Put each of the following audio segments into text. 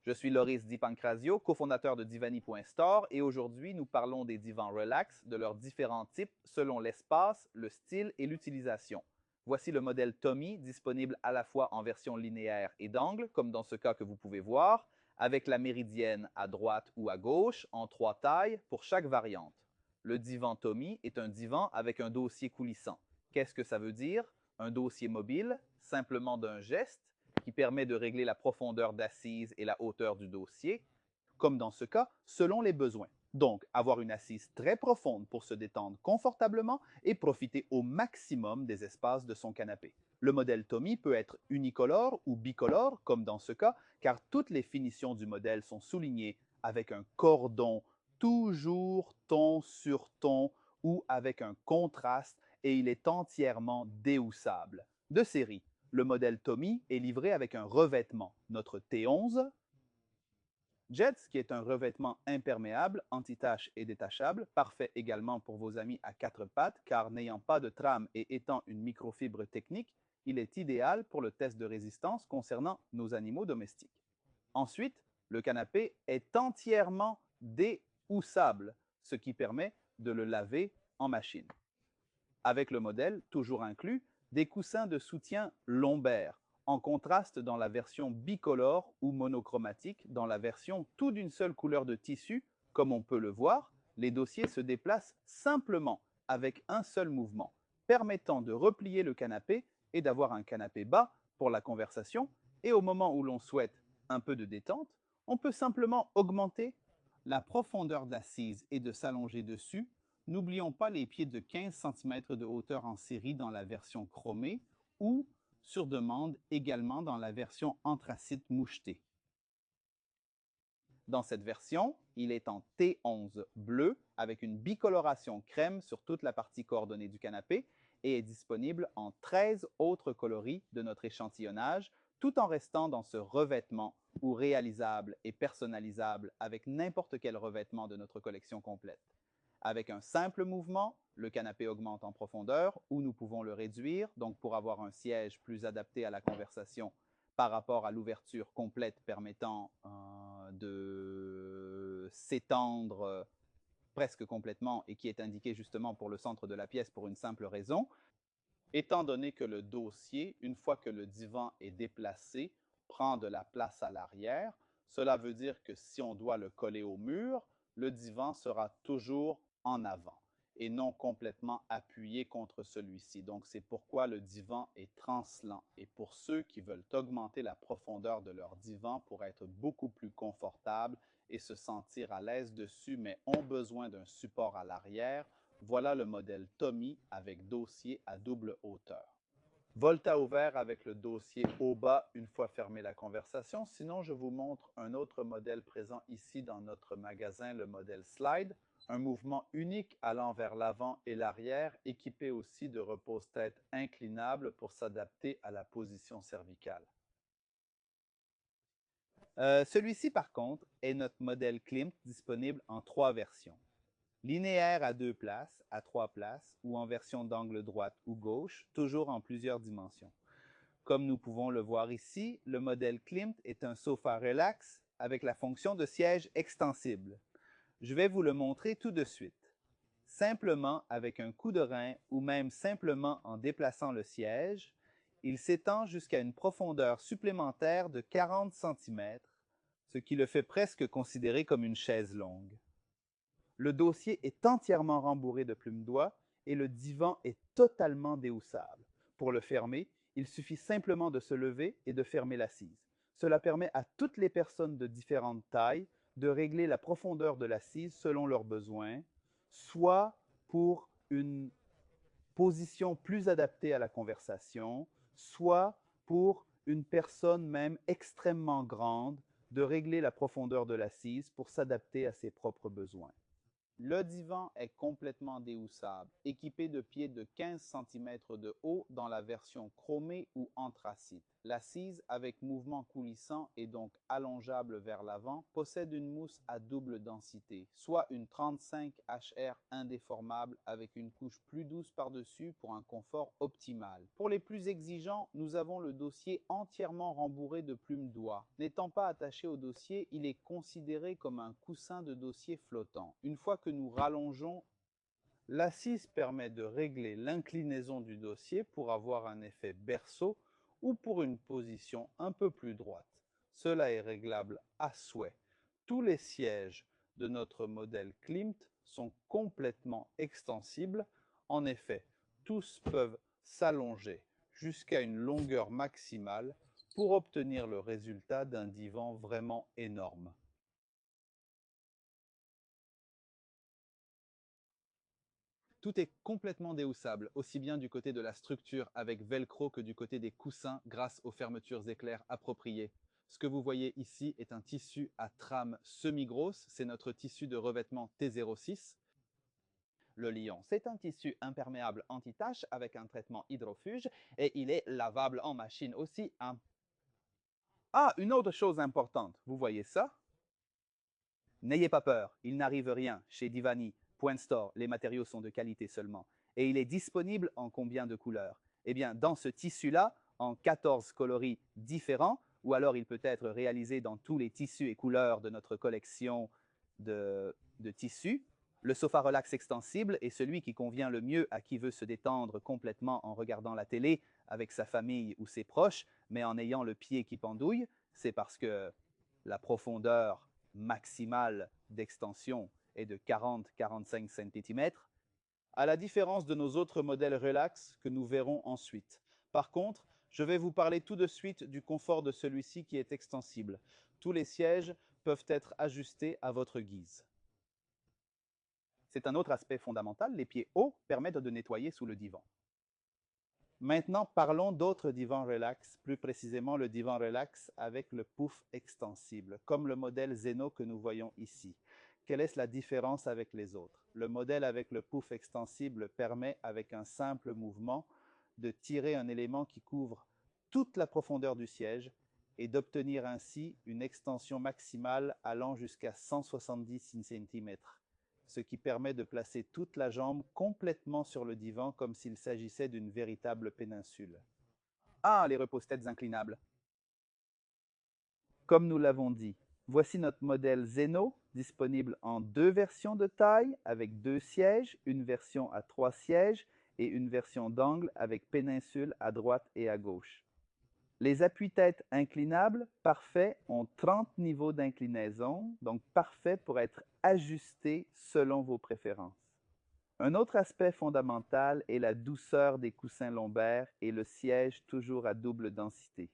Je suis Loris Di Pancrazio, cofondateur de Divani.store et aujourd'hui nous parlons des divans relax, de leurs différents types selon l'espace, le style et l'utilisation. Voici le modèle Tommy, disponible à la fois en version linéaire et d'angle, comme dans ce cas que vous pouvez voir, avec la méridienne à droite ou à gauche en 3 tailles pour chaque variante. Le divan Tommy est un divan avec un dossier coulissant. Qu'est-ce que ça veut dire? Un dossier mobile, simplement d'un geste, qui permet de régler la profondeur d'assise et la hauteur du dossier, comme dans ce cas, selon les besoins. Donc, avoir une assise très profonde pour se détendre confortablement et profiter au maximum des espaces de son canapé. Le modèle Tommy peut être unicolore ou bicolore, comme dans ce cas, car toutes les finitions du modèle sont soulignées avec un cordon toujours ton sur ton ou avec un contraste et il est entièrement déhoussable. De série, le modèle Tommy est livré avec un revêtement, notre T11, Jets, qui est un revêtement imperméable, anti-tache et détachable, parfait également pour vos amis à 4 pattes, car n'ayant pas de trame et étant une microfibre technique, il est idéal pour le test de résistance concernant nos animaux domestiques. Ensuite, le canapé est entièrement déhoussable, ce qui permet de le laver en machine. Avec le modèle, toujours inclus, des coussins de soutien lombaire, en contraste dans la version bicolore ou monochromatique. Dans la version tout d'une seule couleur de tissu, comme on peut le voir, les dossiers se déplacent simplement avec un seul mouvement, permettant de replier le canapé et d'avoir un canapé bas pour la conversation. Et au moment où l'on souhaite un peu de détente, on peut simplement augmenter la profondeur d'assise et de s'allonger dessus. N'oublions pas les pieds de 15 cm de hauteur en série dans la version chromée ou sur demande également dans la version anthracite mouchetée. Dans cette version, il est en T11 bleu avec une bicoloration crème sur toute la partie coordonnée du canapé et est disponible en 13 autres coloris de notre échantillonnage, tout en restant dans ce revêtement ou réalisable et personnalisable avec n'importe quel revêtement de notre collection complète. Avec un simple mouvement, le canapé augmente en profondeur ou nous pouvons le réduire, donc pour avoir un siège plus adapté à la conversation par rapport à l'ouverture complète permettant de s'étendre presque complètement et qui est indiqué justement pour le centre de la pièce pour une simple raison. Étant donné que le dossier, une fois que le divan est déplacé, prend de la place à l'arrière, cela veut dire que si on doit le coller au mur, le divan sera toujours en avant et non complètement appuyé contre celui-ci. Donc, c'est pourquoi le divan est translant. Et pour ceux qui veulent augmenter la profondeur de leur divan pour être beaucoup plus confortable et se sentir à l'aise dessus, mais ont besoin d'un support à l'arrière, voilà le modèle Tommy avec dossier à double hauteur. Volta ouvert avec le dossier au bas une fois fermée la conversation. Sinon, je vous montre un autre modèle présent ici dans notre magasin, le modèle Slide, un mouvement unique allant vers l'avant et l'arrière, équipé aussi de repose-tête inclinable pour s'adapter à la position cervicale. Celui-ci, par contre, est notre modèle Klimt disponible en 3 versions. Linéaire à 2 places, à 3 places ou en version d'angle droite ou gauche, toujours en plusieurs dimensions. Comme nous pouvons le voir ici, le modèle Klimt est un sofa relax avec la fonction de siège extensible. Je vais vous le montrer tout de suite. Simplement avec un coup de rein ou même simplement en déplaçant le siège, il s'étend jusqu'à une profondeur supplémentaire de 40 cm, ce qui le fait presque considérer comme une chaise longue. Le dossier est entièrement rembourré de plumes d'oie et le divan est totalement déhoussable. Pour le fermer, il suffit simplement de se lever et de fermer l'assise. Cela permet à toutes les personnes de différentes tailles de régler la profondeur de l'assise selon leurs besoins, soit pour une position plus adaptée à la conversation, soit pour une personne même extrêmement grande de régler la profondeur de l'assise pour s'adapter à ses propres besoins. Le divan est complètement déhoussable, équipé de pieds de 15 cm de haut dans la version chromée ou anthracite. L'assise, avec mouvement coulissant et donc allongeable vers l'avant, possède une mousse à double densité, soit une 35 HR indéformable avec une couche plus douce par-dessus pour un confort optimal. Pour les plus exigeants, nous avons le dossier entièrement rembourré de plumes d'oie. N'étant pas attaché au dossier, il est considéré comme un coussin de dossier flottant. Une fois que nous rallongeons, l'assise permet de régler l'inclinaison du dossier pour avoir un effet berceau ou pour une position un peu plus droite. Cela est réglable à souhait. Tous les sièges de notre modèle Klimt sont complètement extensibles. En effet, tous peuvent s'allonger jusqu'à une longueur maximale pour obtenir le résultat d'un divan vraiment énorme. Tout est complètement déhoussable, aussi bien du côté de la structure avec velcro que du côté des coussins grâce aux fermetures éclairs appropriées. Ce que vous voyez ici est un tissu à trame semi-grosse, c'est notre tissu de revêtement T06. Le lion, c'est un tissu imperméable anti-tache avec un traitement hydrofuge et il est lavable en machine aussi. Ah, une autre chose importante, vous voyez ça? N'ayez pas peur, il n'arrive rien chez Divani. Point Store, les matériaux sont de qualité seulement. Et il est disponible en combien de couleurs? Eh bien, dans ce tissu-là, en 14 coloris différents, ou alors il peut être réalisé dans tous les tissus et couleurs de notre collection de tissus. Le sofa relax extensible est celui qui convient le mieux à qui veut se détendre complètement en regardant la télé avec sa famille ou ses proches, mais en ayant le pied qui pendouille. C'est parce que la profondeur maximale d'extension est de 40-45 cm, à la différence de nos autres modèles relax que nous verrons ensuite. Par contre, je vais vous parler tout de suite du confort de celui-ci qui est extensible. Tous les sièges peuvent être ajustés à votre guise. C'est un autre aspect fondamental, les pieds hauts permettent de nettoyer sous le divan. Maintenant, parlons d'autres divans relax, plus précisément le divan relax avec le pouf extensible, comme le modèle Zeno que nous voyons ici. Quelle est la différence avec les autres? Le modèle avec le pouf extensible permet, avec un simple mouvement, de tirer un élément qui couvre toute la profondeur du siège et d'obtenir ainsi une extension maximale allant jusqu'à 170 cm, ce qui permet de placer toute la jambe complètement sur le divan comme s'il s'agissait d'une véritable péninsule. Ah, les repose-têtes inclinables. Comme nous l'avons dit, voici notre modèle Zeno, disponible en deux versions de taille avec 2 sièges, une version à 3 sièges et une version d'angle avec péninsule à droite et à gauche. Les appuis-têtes inclinables parfaits ont 30 niveaux d'inclinaison, donc parfaits pour être ajustés selon vos préférences. Un autre aspect fondamental est la douceur des coussins lombaires et le siège toujours à double densité.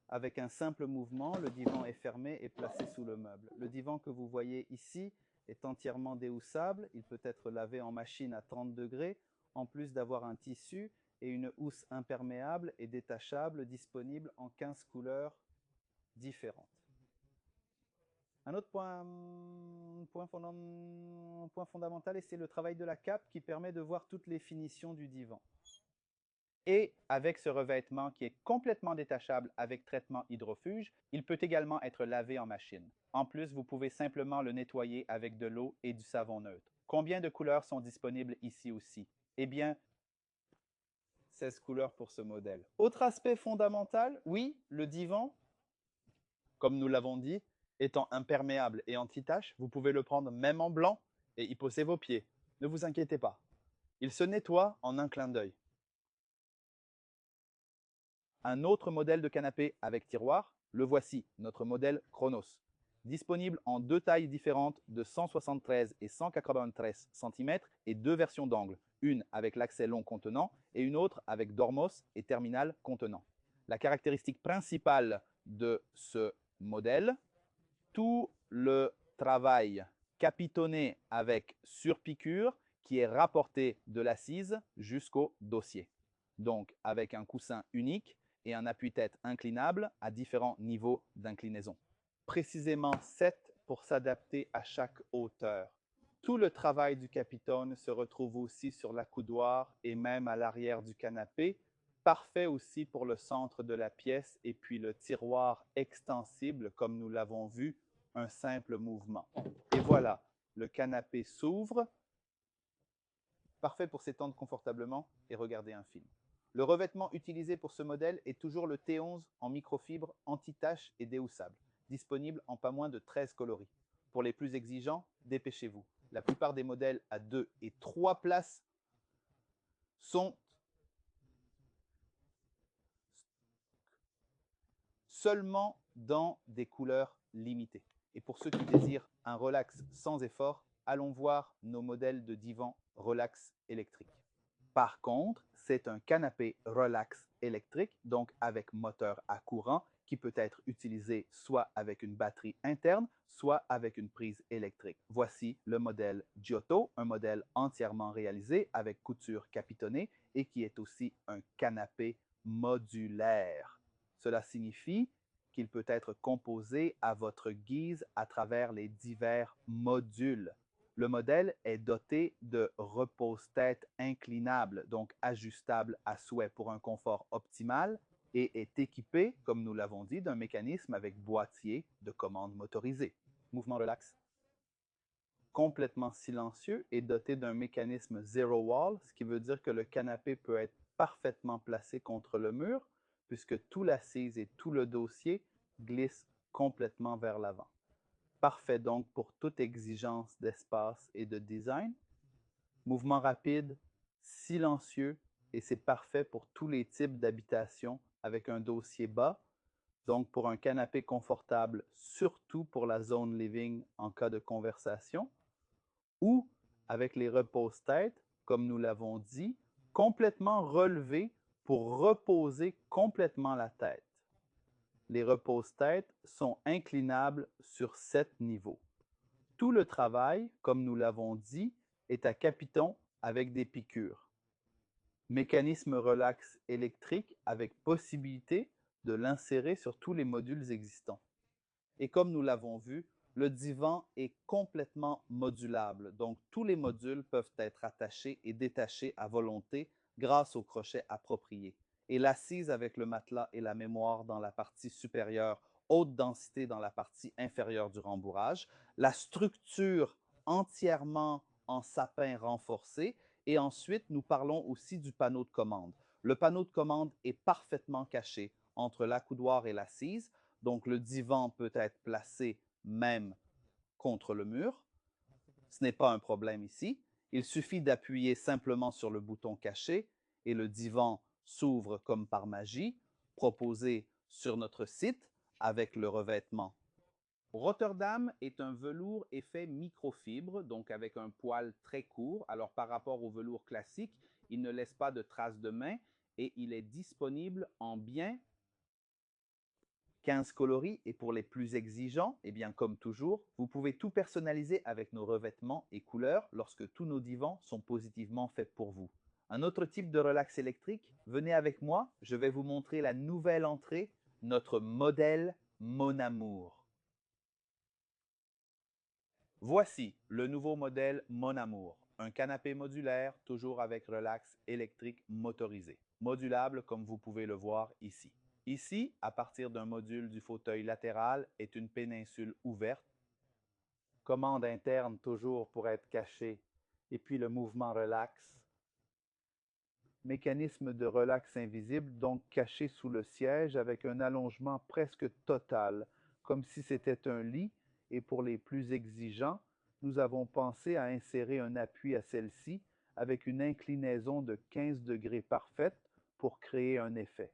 Avec un simple mouvement, le divan est fermé et placé sous le meuble. Le divan que vous voyez ici est entièrement déhoussable. Il peut être lavé en machine à 30 degrés, en plus d'avoir un tissu et une housse imperméable et détachable disponible en 15 couleurs différentes. Un autre point fondamental, c'est le travail de la cape qui permet de voir toutes les finitions du divan. Et avec ce revêtement qui est complètement détachable avec traitement hydrofuge, il peut également être lavé en machine. En plus, vous pouvez simplement le nettoyer avec de l'eau et du savon neutre. Combien de couleurs sont disponibles ici aussi? Eh bien, 16 couleurs pour ce modèle. Autre aspect fondamental, oui, le divan, comme nous l'avons dit, étant imperméable et anti-tache, vous pouvez le prendre même en blanc et y poser vos pieds. Ne vous inquiétez pas. Il se nettoie en un clin d'œil. Un autre modèle de canapé avec tiroir, le voici, notre modèle Chronos. Disponible en deux tailles différentes de 173 et 193 cm et deux versions d'angle, une avec l'accès long contenant et une autre avec dormos et terminal contenant. La caractéristique principale de ce modèle, tout le travail capitonné avec surpiqûre qui est rapporté de l'assise jusqu'au dossier. Donc avec un coussin unique et un appui-tête inclinable à différents niveaux d'inclinaison. Précisément 7 pour s'adapter à chaque hauteur. Tout le travail du Capitone se retrouve aussi sur l'accoudoir et même à l'arrière du canapé, parfait aussi pour le centre de la pièce et puis le tiroir extensible, comme nous l'avons vu, un simple mouvement. Et voilà, le canapé s'ouvre, parfait pour s'étendre confortablement et regarder un film. Le revêtement utilisé pour ce modèle est toujours le T11 en microfibre anti-tache et déhoussable, disponible en pas moins de 13 coloris. Pour les plus exigeants, dépêchez-vous. La plupart des modèles à 2 et 3 places sont seulement dans des couleurs limitées. Et pour ceux qui désirent un relax sans effort, allons voir nos modèles de divan relax électrique. Par contre, c'est un canapé relax électrique, donc avec moteur à courant, qui peut être utilisé soit avec une batterie interne, soit avec une prise électrique. Voici le modèle Giotto, un modèle entièrement réalisé avec couture capitonnée et qui est aussi un canapé modulaire. Cela signifie qu'il peut être composé à votre guise à travers les divers modules. Le modèle est doté de repose-tête inclinable, donc ajustable à souhait pour un confort optimal, et est équipé, comme nous l'avons dit, d'un mécanisme avec boîtier de commande motorisé. Mouvement relax. Complètement silencieux et doté d'un mécanisme zero wall, ce qui veut dire que le canapé peut être parfaitement placé contre le mur, puisque tout l'assise et tout le dossier glissent complètement vers l'avant. Parfait donc pour toute exigence d'espace et de design. Mouvement rapide, silencieux, et c'est parfait pour tous les types d'habitations avec un dossier bas. Donc pour un canapé confortable, surtout pour la zone living en cas de conversation, ou avec les repose-têtes, comme nous l'avons dit, complètement relevés pour reposer complètement la tête. Les repose-têtes sont inclinables sur 7 niveaux. Tout le travail, comme nous l'avons dit, est à capiton avec des piqûres. Mécanisme relax électrique avec possibilité de l'insérer sur tous les modules existants. Et comme nous l'avons vu, le divan est complètement modulable, donc tous les modules peuvent être attachés et détachés à volonté grâce au crochet approprié. Et l'assise avec le matelas et la mémoire dans la partie supérieure, haute densité dans la partie inférieure du rembourrage, la structure entièrement en sapin renforcé, et ensuite nous parlons aussi du panneau de commande. Le panneau de commande est parfaitement caché entre l'accoudoir et l'assise, donc le divan peut être placé même contre le mur. Ce n'est pas un problème ici. Il suffit d'appuyer simplement sur le bouton caché et le divan s'ouvre comme par magie, proposé sur notre site avec le revêtement. Rotterdam est un velours effet microfibre, donc avec un poil très court. Alors par rapport au velours classique, il ne laisse pas de traces de main et il est disponible en bien 15 coloris, et pour les plus exigeants, eh bien comme toujours, vous pouvez tout personnaliser avec nos revêtements et couleurs lorsque tous nos divans sont positivement faits pour vous. Un autre type de relax électrique, venez avec moi, je vais vous montrer la nouvelle entrée, notre modèle Mon Amour. Voici le nouveau modèle Mon Amour, un canapé modulaire, toujours avec relax électrique motorisé, modulable comme vous pouvez le voir ici. Ici, à partir d'un module du fauteuil latéral, est une péninsule ouverte. Commande interne toujours pour être cachée. Et puis le mouvement relax. Mécanisme de relax invisible, donc caché sous le siège avec un allongement presque total, comme si c'était un lit. Et pour les plus exigeants, nous avons pensé à insérer un appui à celle-ci avec une inclinaison de 15 degrés parfaite pour créer un effet.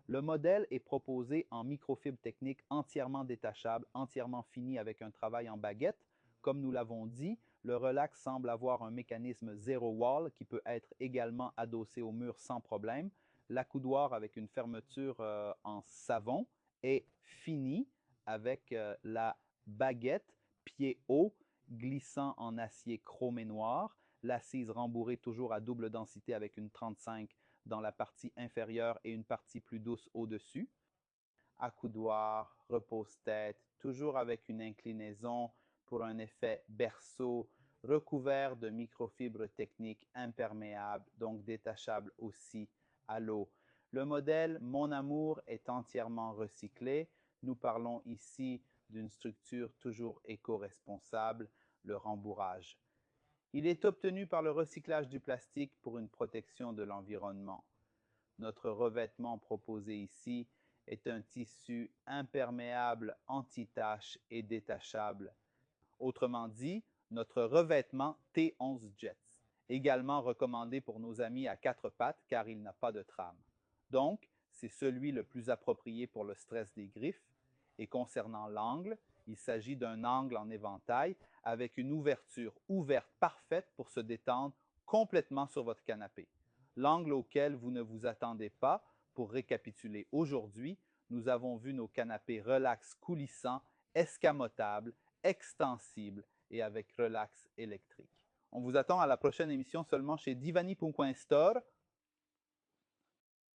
Le modèle est proposé en microfibre technique entièrement détachable, entièrement fini avec un travail en baguette. Comme nous l'avons dit, le relax semble avoir un mécanisme zero wall qui peut être également adossé au mur sans problème. L'accoudoir avec une fermeture en savon est fini avec la baguette pied haut glissant en acier chromé noir. L'assise rembourrée toujours à double densité avec une 35 dans la partie inférieure et une partie plus douce au-dessus. Accoudoir, repose-tête, toujours avec une inclinaison pour un effet berceau recouvert de microfibres techniques imperméables, donc détachables aussi à l'eau. Le modèle Mon Amour est entièrement recyclé. Nous parlons ici d'une structure toujours éco-responsable, le rembourrage. Il est obtenu par le recyclage du plastique pour une protection de l'environnement. Notre revêtement proposé ici est un tissu imperméable anti-tache et détachable. Autrement dit, notre revêtement T11 Jets, également recommandé pour nos amis à quatre pattes car il n'a pas de trame. Donc, c'est celui le plus approprié pour le stress des griffes. Et concernant l'angle, il s'agit d'un angle en éventail avec une ouverture ouverte parfaite pour se détendre complètement sur votre canapé. L'angle auquel vous ne vous attendez pas. Pour récapituler aujourd'hui, nous avons vu nos canapés relax coulissants, escamotables, extensibles et avec relax électrique. On vous attend à la prochaine émission seulement chez Divani.store